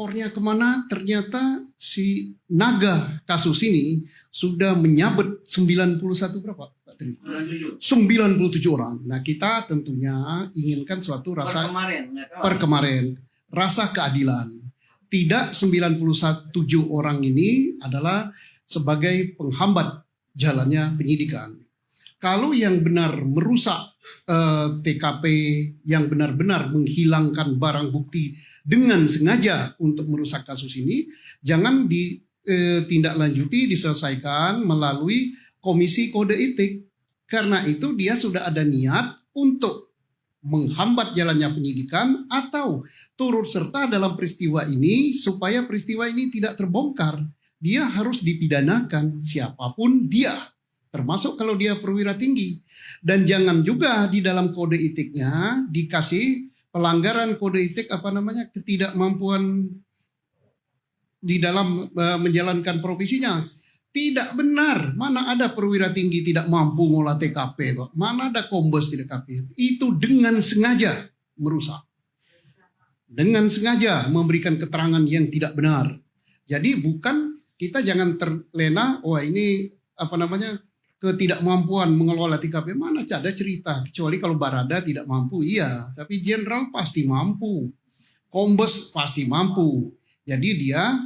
ekornya kemana? Ternyata si naga kasus ini sudah menyabet 91 berapa Pak Tri? 97 orang. Nah kita tentunya inginkan suatu rasa per kemarin rasa keadilan. Tidak 91 orang ini adalah sebagai penghambat jalannya penyidikan. Kalau yang benar merusak TKP, yang benar-benar menghilangkan barang bukti dengan sengaja untuk merusak kasus ini, jangan ditindaklanjuti, diselesaikan melalui Komisi Kode Etik. Karena itu dia sudah ada niat untuk menghambat jalannya penyidikan atau turut serta dalam peristiwa ini supaya peristiwa ini tidak terbongkar. Dia harus dipidanakan siapapun dia, termasuk kalau dia perwira tinggi. Dan jangan juga di dalam kode etiknya dikasih pelanggaran kode etik ketidakmampuan di dalam menjalankan profesinya. Tidak benar, mana ada perwira tinggi tidak mampu ngolah TKP, Pak. Mana ada kombes di TKP. Itu dengan sengaja merusak. Dengan sengaja memberikan keterangan yang tidak benar. Jadi bukan, kita jangan terlena, wah ini ketidakmampuan mengelola TKP. Mana ada cerita, kecuali kalau Barada tidak mampu, iya. Tapi jenderal pasti mampu. Kombes pasti mampu. Jadi dia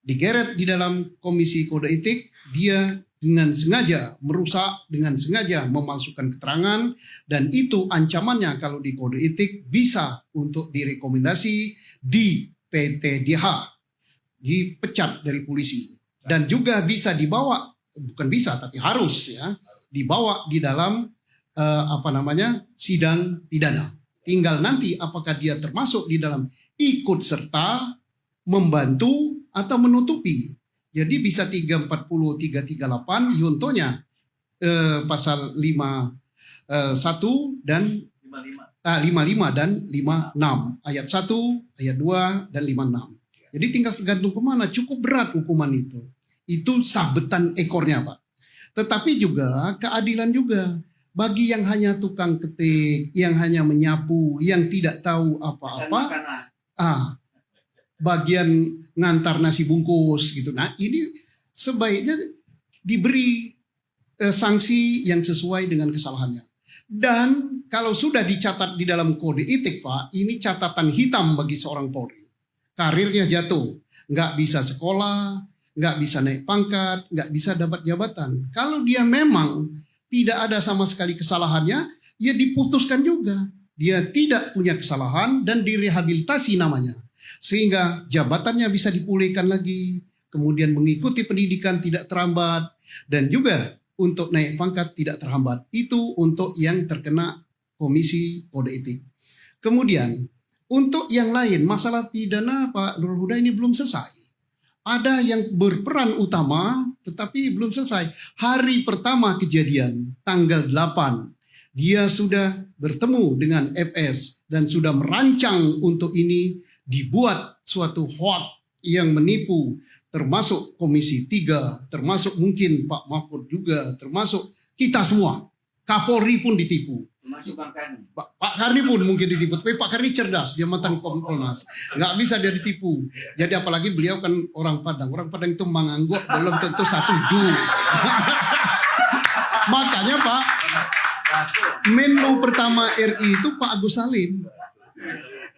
digeret di dalam Komisi Kode Etik, dia dengan sengaja merusak, dengan sengaja memalsukan keterangan, dan itu ancamannya kalau di Kode Etik bisa untuk direkomendasi di PTDH, dipecat dari polisi, dan juga bisa dibawa, bukan bisa tapi harus ya, dibawa di dalam sidang pidana. Tinggal nanti apakah dia termasuk di dalam ikut serta, membantu, atau menutupi. Jadi bisa 340, 338 yuntonya pasal 51 dan 55 dan 56. Ayat 1, ayat 2 dan 56. Jadi tinggal tergantung kemana, cukup berat hukuman itu. Itu sabetan ekornya Pak. Tetapi juga keadilan juga. Bagi yang hanya tukang ketik, yang hanya menyapu, yang tidak tahu apa-apa, bagian ngantar nasi bungkus gitu. Nah ini sebaiknya diberi sanksi yang sesuai dengan kesalahannya. Dan kalau sudah dicatat di dalam kode etik Pak, ini catatan hitam bagi seorang Polri. Karirnya jatuh, nggak bisa sekolah, nggak bisa naik pangkat, nggak bisa dapat jabatan. Kalau dia memang tidak ada sama sekali kesalahannya, ya diputuskan juga. Dia tidak punya kesalahan dan direhabilitasi namanya. Sehingga jabatannya bisa dipulihkan lagi, kemudian mengikuti pendidikan tidak terhambat, dan juga untuk naik pangkat tidak terhambat. Itu untuk yang terkena Komisi Kode Etik. Kemudian untuk yang lain, masalah pidana Pak Nurul Huda ini belum selesai. Ada yang berperan utama tetapi belum selesai. Hari pertama kejadian, tanggal 8, dia sudah bertemu dengan FS dan sudah merancang untuk ini, dibuat suatu hoax yang menipu, termasuk Komisi 3, termasuk mungkin Pak Mahfud juga, termasuk kita semua. Kapolri pun ditipu. Pak Karni pun mungkin ditipu, tapi Pak Karni cerdas, dia mantan Kompolnas, nggak bisa dia ditipu. Jadi apalagi beliau kan orang Padang itu mengangguk belum tentu setuju. Makanya Pak, Menlu pertama RI itu Pak Agus Salim.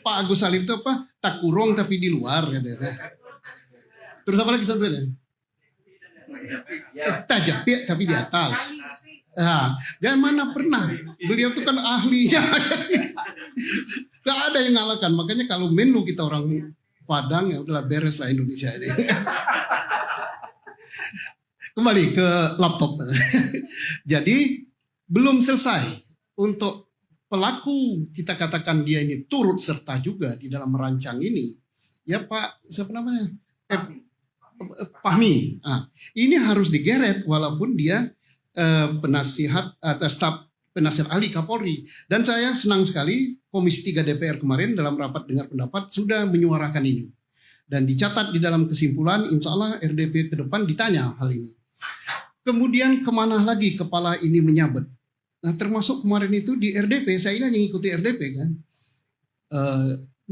Pak Agus Salim itu apa? Tak kurung tapi di luar katanya. Terus apa lagi satunya? Tajapit tapi di atas. Nah, dan mana pernah beliau itu kan ahlinya. Gak ada yang ngalahkan. Makanya kalau Menlu kita orang Padang, ya udahlah beres lah Indonesia ini. Kembali ke laptop. Jadi belum selesai untuk pelaku, kita katakan dia ini turut serta juga di dalam merancang ini. Ya Pak, siapa namanya? Fahmi. Ini harus digeret walaupun dia penasihat atau staf penasihat ahli Kapolri. Dan saya senang sekali Komisi 3 DPR kemarin dalam rapat dengar pendapat sudah menyuarakan ini. Dan dicatat di dalam kesimpulan, insya Allah RDP ke depan ditanya hal ini. Kemudian kemana lagi kepala ini menyabet? Nah termasuk kemarin itu di RDP, saya ini hanya ngikuti RDP kan.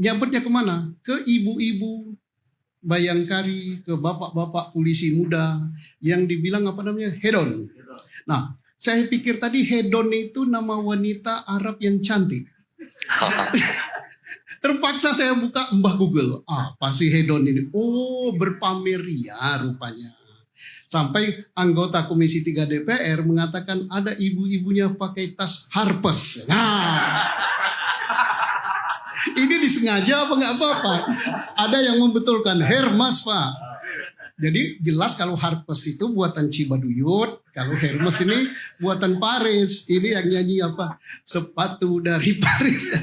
Nyabetnya kemana? Ke ibu-ibu Bayangkari, ke bapak-bapak polisi muda yang dibilang apa namanya hedon. Nah, saya pikir tadi hedon itu nama wanita Arab yang cantik. Terpaksa saya buka mbah Google. Apa sih hedon ini? Oh, berpamer ria rupanya. Sampai anggota Komisi 3 DPR mengatakan ada ibu-ibunya pakai tas Harpes. Nah, ini disengaja apa nggak apa-apa? Ada yang membetulkan Hermes, Pak. Jadi jelas kalau Harpes itu buatan Cibaduyut, kalau Hermes ini buatan Paris. Ini yang nyanyi apa? Sepatu dari Paris.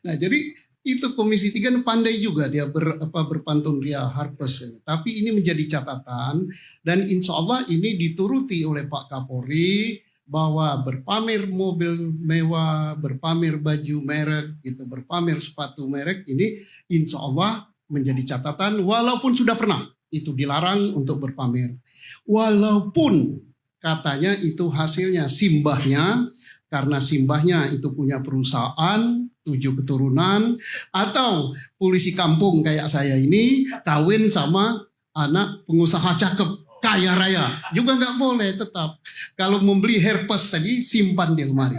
Nah, jadi itu Komisi 3 pandai juga dia berpantun ria Harpes. Tapi ini menjadi catatan dan insya Allah ini dituruti oleh Pak Kapolri bahwa berpamer mobil mewah, berpamer baju merek, gitu, berpamer sepatu merek ini insya Allah menjadi catatan walaupun sudah pernah itu dilarang untuk berpamer. Walaupun katanya itu hasilnya simbahnya, karena simbahnya itu punya perusahaan 7 keturunan, atau polisi kampung kayak saya ini kawin sama anak pengusaha cakep kaya raya, juga nggak boleh tetap. Kalau membeli Herpes tadi simpan di lemari.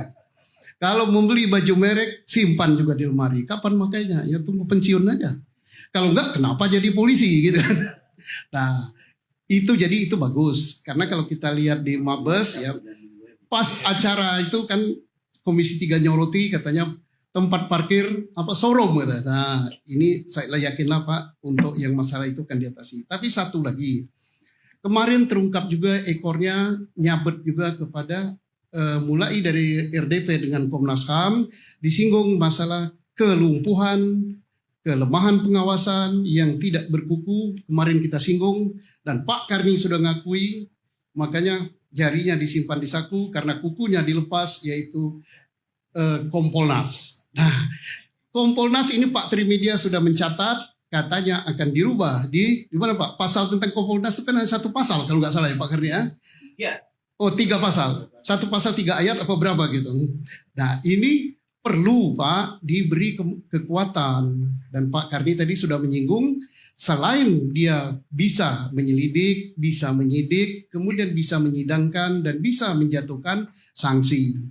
Kalau membeli baju merek simpan juga di lemari. Kapan makainya? Ya tunggu pensiun aja. Kalau nggak kenapa jadi polisi gitu. Nah itu jadi itu bagus karena kalau kita lihat di Mabes ya pas acara itu kan Komisi 3 nyoroti katanya tempat parkir apa showroom gitu. Nah ini saya yakinlah Pak untuk yang masalah itu kan diatasi. Tapi satu lagi. Kemarin terungkap juga ekornya nyabet juga kepada mulai dari RDP dengan Komnas HAM disinggung masalah kelumpuhan, kelemahan pengawasan yang tidak berkuku. Kemarin kita singgung dan Pak Karni sudah ngakui makanya jarinya disimpan di saku karena kukunya dilepas yaitu Kompolnas. Nah, Kompolnas ini Pak Trimedia sudah mencatat katanya akan dirubah di mana Pak? Pasal tentang Kompolnas itu kan hanya 1 pasal kalau nggak salah ya Pak Karni ya? Iya. Oh 3 pasal, 1 pasal 3 ayat apa berapa gitu. Nah ini perlu Pak diberi kekuatan dan Pak Karni tadi sudah menyinggung selain dia bisa menyelidik, bisa menyidik, kemudian bisa menyidangkan dan bisa menjatuhkan sanksi.